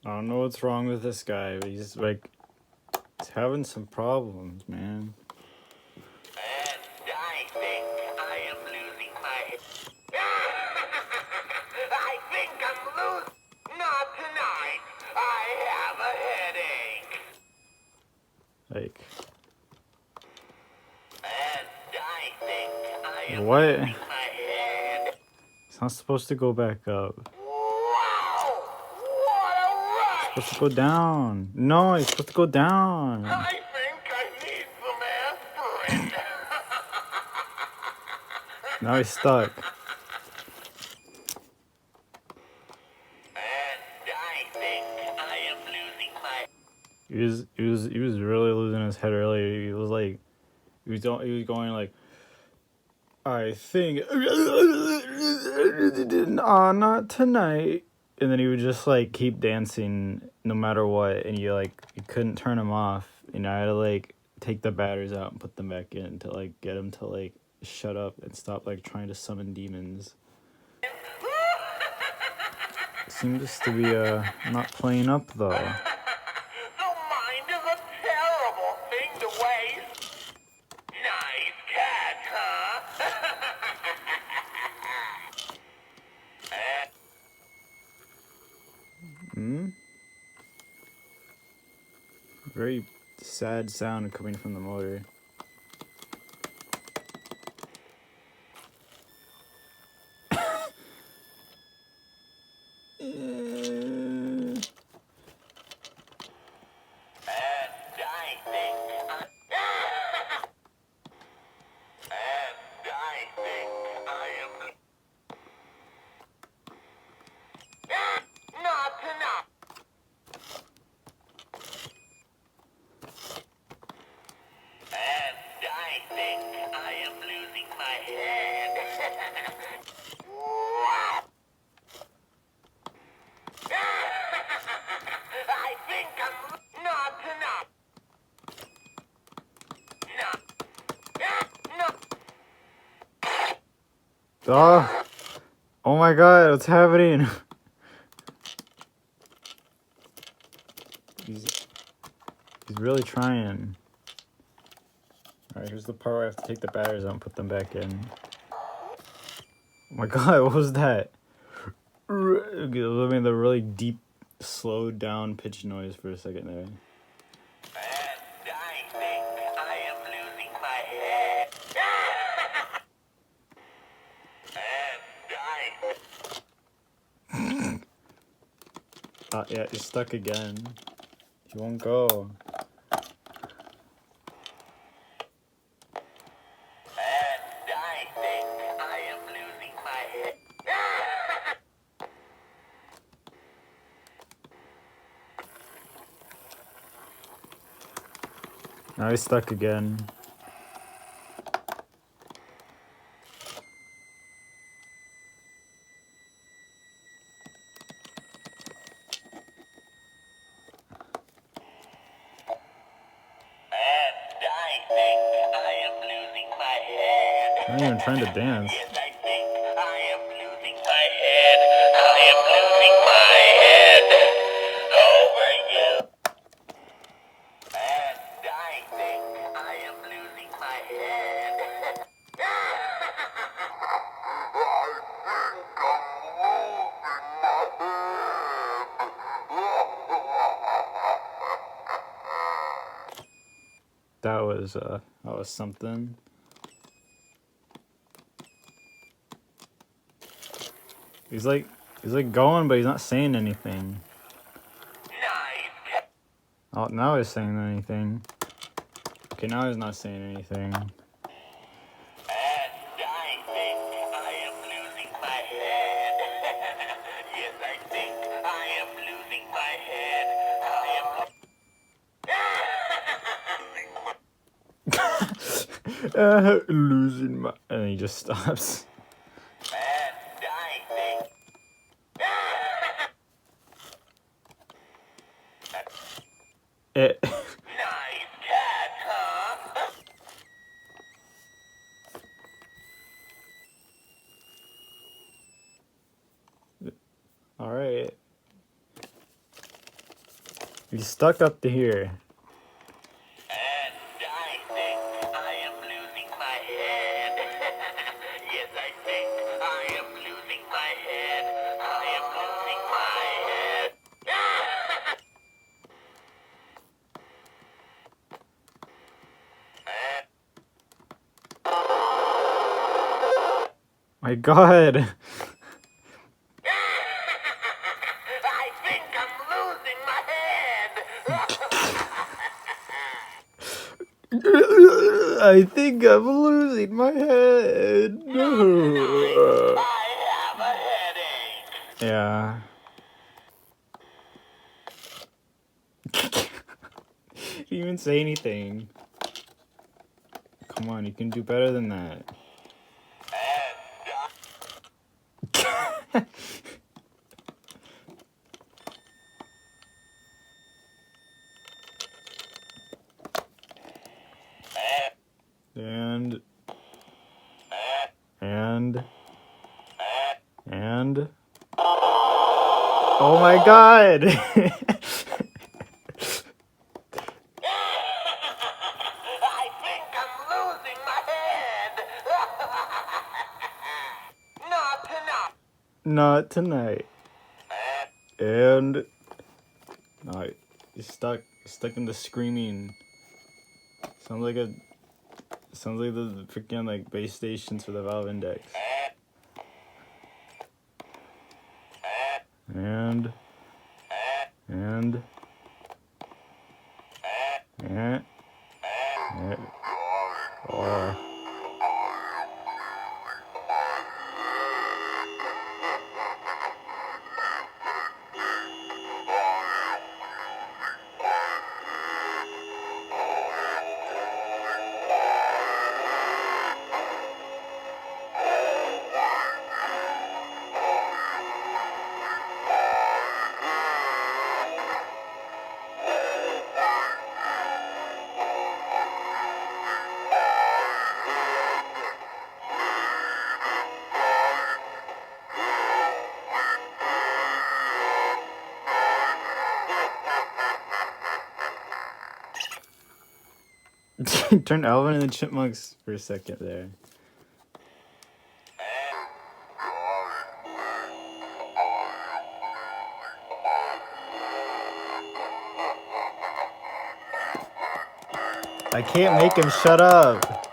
I don't know what's wrong with this guy, but he's having some problems, man. And I think I am losing my... I think I'm losing... Not tonight. I have a headache. Like, And I think I am what? losing my head. It's not supposed to go back up. Wow! What a rush! It's supposed to go down. No, it's supposed to go down. I think I need some aspirin. Now he's stuck. And I think I am losing my... He was really losing his head earlier. He was going like, I think, not tonight. And then he would just like keep dancing no matter what, and you couldn't turn him off. You know, I had to like take the batteries out and put them back in to like get him to like shut up and stop like trying to summon demons. Seems to be not playing up though. The mind is a terrible thing to waste. Nice catch, huh? Very sad sound coming from the motor. Oh my god, what's happening? He's really trying. Alright, here's the part where I have to take the batteries out and put them back in. Oh my god, what was that? I mean, the really deep, slowed down pitch noise for a second there. Yeah, he's stuck again. He won't go. Now he's stuck again. I'm not even trying to dance. Yes, I think I am losing my head. I am losing my head over you. And I think I am losing my head. That was something. He's like going, but he's not saying anything. Nice. Oh, now he's saying anything. Okay, now he's not saying anything. And I think I am losing my head. Yes, I think I am losing my head. Losing my... And he just stops. And I think... It... Nice catch, huh? Alright. He's stuck up to here. And I think I am losing my head. Yes, I think I am losing my head. I am losing my head. My God. I think I'm losing my head. I think I'm losing my head. No. I have a headache. Yeah. Didn't even say anything. Come on, you can do better than that. And oh my God. I think I'm losing my head. Not tonight. Not tonight. And no, he's stuck in the screaming. Sounds like the freaking like base stations for the Valve Index. And oh. Turn Alvin and the Chipmunks for a second there. I can't make him shut up.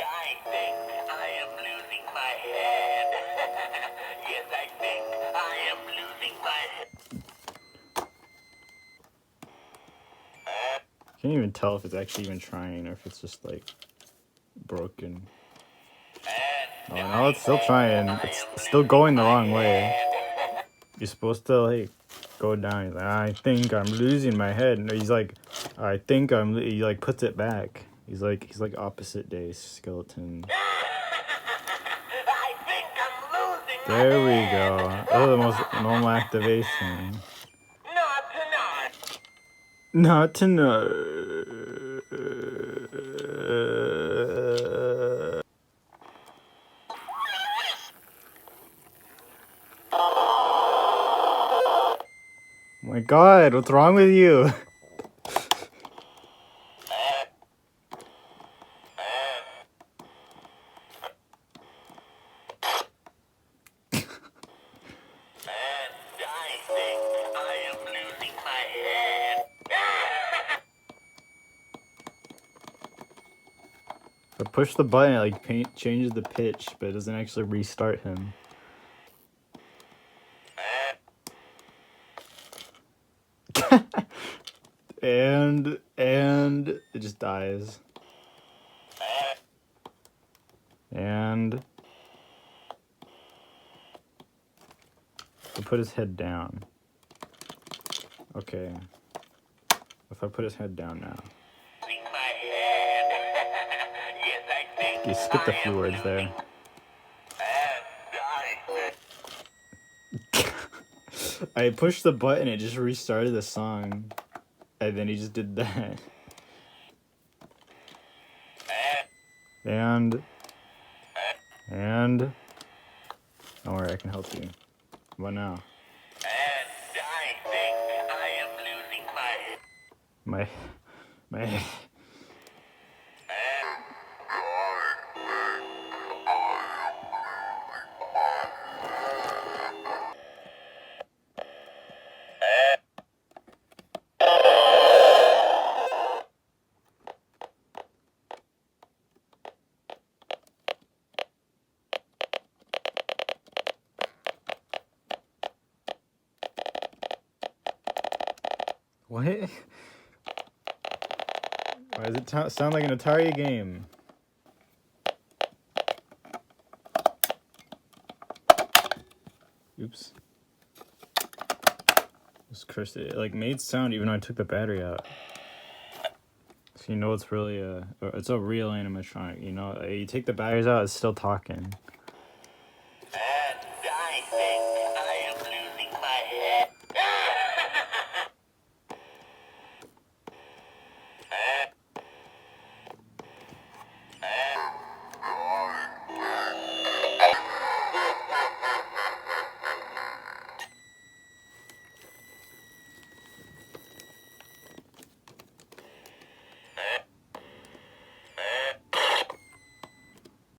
I think I am losing my head. Yes, I think I am losing my head. Can't even tell if it's actually even trying or if it's just like broken. Oh no, it's still trying. It's still going the wrong way. You're supposed to like go down. He's like, I think I'm losing my head. And he's like, I think he like puts it back. He's like opposite day skeleton. I think I'm losing my There we head. go. Oh, the most normal activation. Not tonight. Not tonight. My God, what's wrong with you? I think I am losing my head. If I push the button, it like changes the pitch, but it doesn't actually restart him. and it just dies. And he'll put his head down. Okay. If I put his head down now. Losing my head. Yes, I think You skipped a I few am words losing. there. And I think I pushed the button, it just restarted the song. And then he just did that. And don't worry, I can help you. What now? And I think I am losing my My What? Why does it sound like an Atari game? Oops. Just cursed it. It like made sound even though I took the battery out. So you know it's really it's a real animatronic. You know, you take the batteries out, it's still talking.